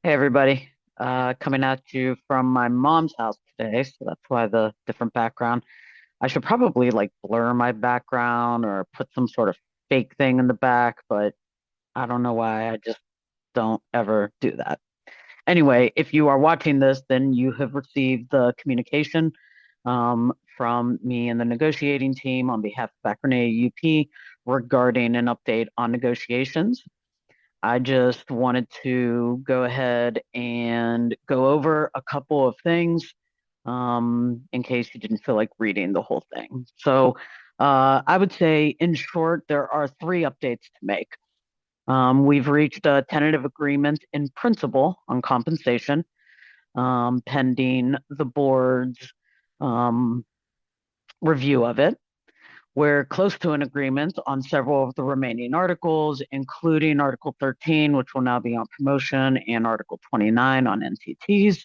Hey everybody, coming at you from my mom's house today, so that's why the different background. I should probably like blur my background or put some sort of fake thing in the back, but I don't know why. I just don't ever do that. Anyway, if you are watching this, then you have received the communication from me and the negotiating team on behalf of Akron AUP regarding an update on negotiations. I just wanted to go ahead and go over a couple of things in case you didn't feel like reading the whole thing. I would say, in short, there are three updates to make. We've reached a tentative agreement in principle on compensation, pending the board's um, review of it. We're close to an agreement on several of the remaining articles, including Article 13, which will now be on promotion, and Article 29 on NCTs.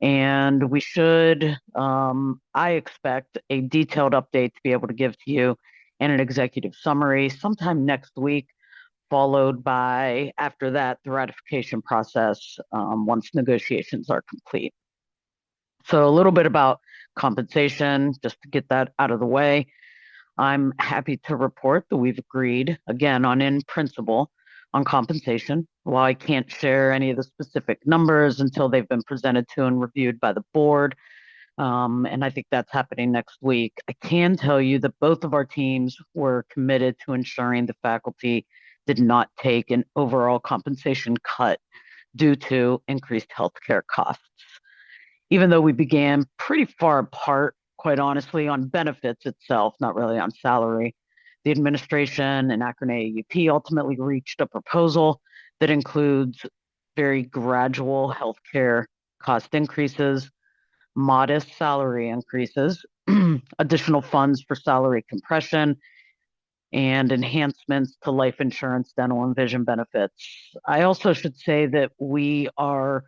And we should, I expect, a detailed update to be able to give to you and an executive summary sometime next week, followed by, after that, the ratification process once negotiations are complete. So, a little bit about compensation, just to get that out of the way. I'm happy to report that we've agreed, again, on in principle on compensation. While I can't share any of the specific numbers until they've been presented to and reviewed by the board, and I think that's happening next week, I can tell you that both of our teams were committed to ensuring the faculty did not take an overall compensation cut due to increased healthcare costs. Even though we began pretty far apart, quite honestly, on benefits itself, not really on salary. The administration and Akron AUP ultimately reached a proposal that includes very gradual healthcare cost increases, modest salary increases, additional funds for salary compression, and enhancements to life insurance, dental, and vision benefits. I also should say that we are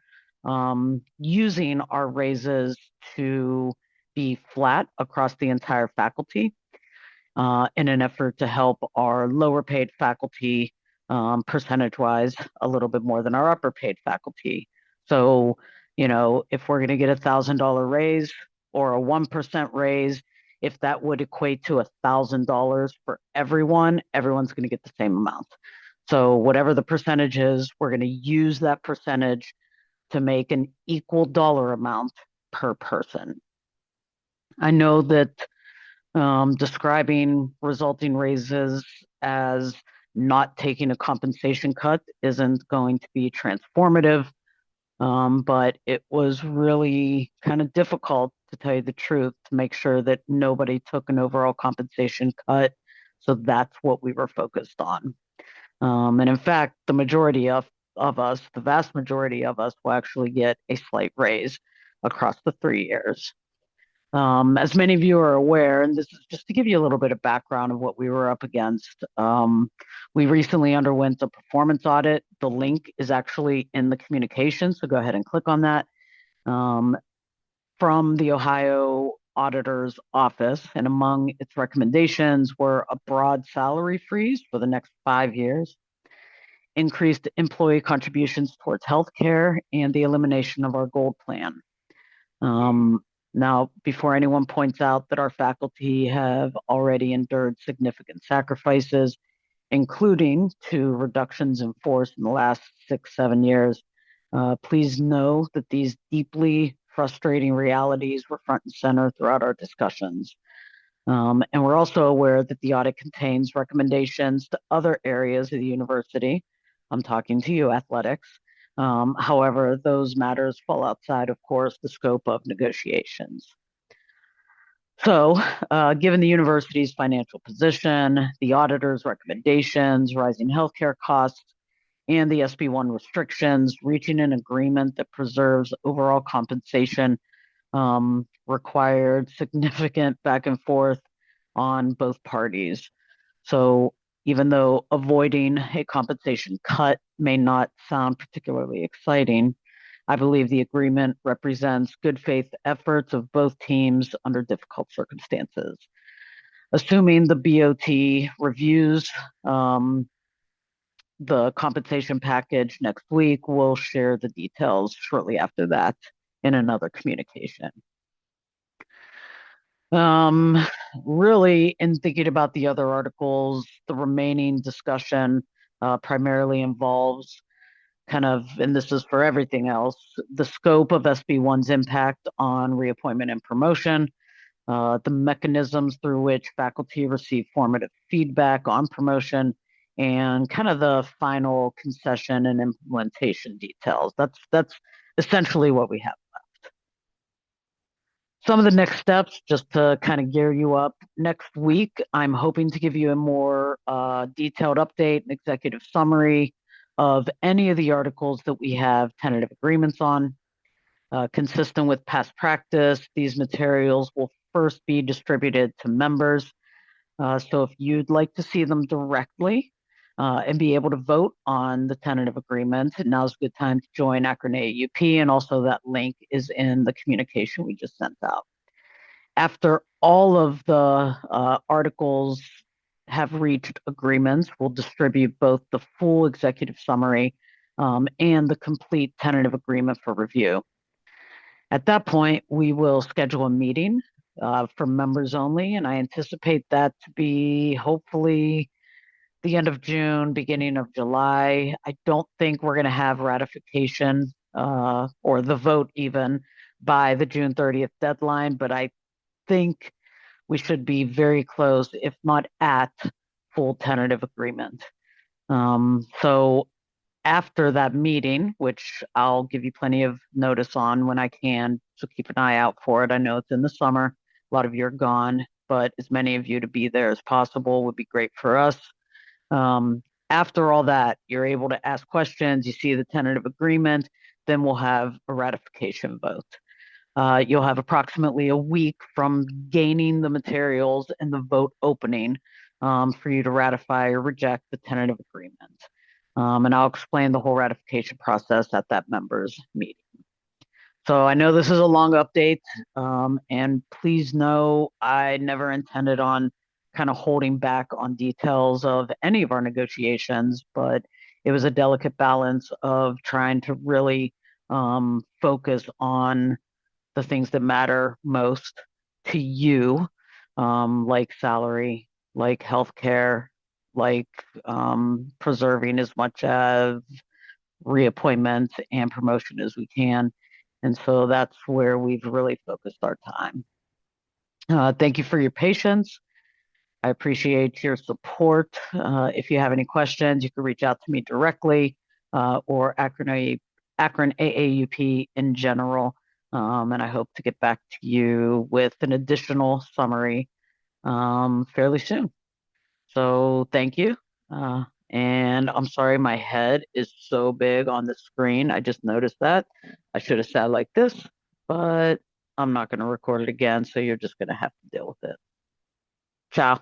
using our raises to be flat across the entire faculty in an effort to help our lower paid faculty percentage wise a little bit more than our upper paid faculty. So, if we're going to get $1,000 raise or a 1% raise, if that would equate to $1,000 for everyone, everyone's going to get the same amount. So, whatever the percentage is, we're going to use that percentage to make an equal dollar amount per person. I know that describing resulting raises as not taking a compensation cut isn't going to be transformative, but it was really kind of difficult, to tell you the truth, to make sure that nobody took an overall compensation cut. So that's what we were focused on. And in fact, of us, the vast majority of us, will actually get a slight raise across the 3 years. As many of you are aware, and this is just to give you a little bit of background of what we were up against, we recently underwent a performance audit. The link is actually in the communication, so go ahead and click on that. Um, from the Ohio Auditor's Office, and among its recommendations were a broad salary freeze for the next 5 years, increased employee contributions towards healthcare, and the elimination of our gold plan. Um, Now, before anyone points out that our faculty have already endured significant sacrifices, including two reductions in force in the last 6, 7 years, please know that these deeply frustrating realities were front and center throughout our discussions. And we're also aware that the audit contains recommendations to other areas of the university. I'm talking to you, athletics. However, those matters fall outside, of course, the scope of negotiations. So, given the university's financial position, the auditor's recommendations, rising healthcare costs, and the SB1 restrictions, reaching an agreement that preserves overall compensation required significant back and forth on both parties. So, even though avoiding a compensation cut may not sound particularly exciting, I believe the agreement represents good faith efforts of both teams under difficult circumstances. Assuming the BOT reviews the compensation package next week. We'll share the details shortly after that in another communication. Um, Really, in thinking about the other articles, the remaining discussion primarily involves kind of, and this is for everything else, the scope of SB1's impact on reappointment and promotion, the mechanisms through which faculty receive formative feedback on promotion, and kind of the final concession and implementation details. That's essentially what we have. Some of the next steps, just to kind of gear you up. Next week, I'm hoping to give you a more detailed update and executive summary of any of the articles that we have tentative agreements on. Consistent with past practice, these materials will first be distributed to members. So if you'd like to see them directly and be able to vote on the tentative agreement, now's a good time to join Akron AAUP, and also that link is in the communication we just sent out. After all of the articles have reached agreements, we'll distribute both the full executive summary and the complete tentative agreement for review. At that point, we will schedule a meeting for members only, and I anticipate that to be hopefully the end of June, beginning of July. I don't think we're going to have ratification or the vote even by the June 30th deadline, but I think we should be very close, if not at full tentative agreement. So after that meeting, which I'll give you plenty of notice on when I can, so keep an eye out for it. I know it's in the summer, a lot of you are gone, but as many of you to be there as possible would be great for us. After all that, you're able to ask questions, you see the tentative agreement, then we'll have a ratification vote. You'll have approximately a week from gaining the materials and the vote opening for you to ratify or reject the tentative agreement. And I'll explain the whole ratification process at that members meeting. So I know this is a long update, and please know I never intended on kind of holding back on details of any of our negotiations, but it was a delicate balance of trying to really focus on the things that matter most to you, like salary, like healthcare, like preserving as much as reappointment and promotion as we can. And so that's where we've really focused our time. Thank you for your patience. I appreciate your support. If you have any questions, you can reach out to me directly or Akron AAUP in general. And I hope to get back to you with an additional summary fairly soon. So thank you. And I'm sorry, my head is so big on the screen. I just noticed that. I should have sat like this, but I'm not going to record it again. So you're just going to have to deal with it. Ciao.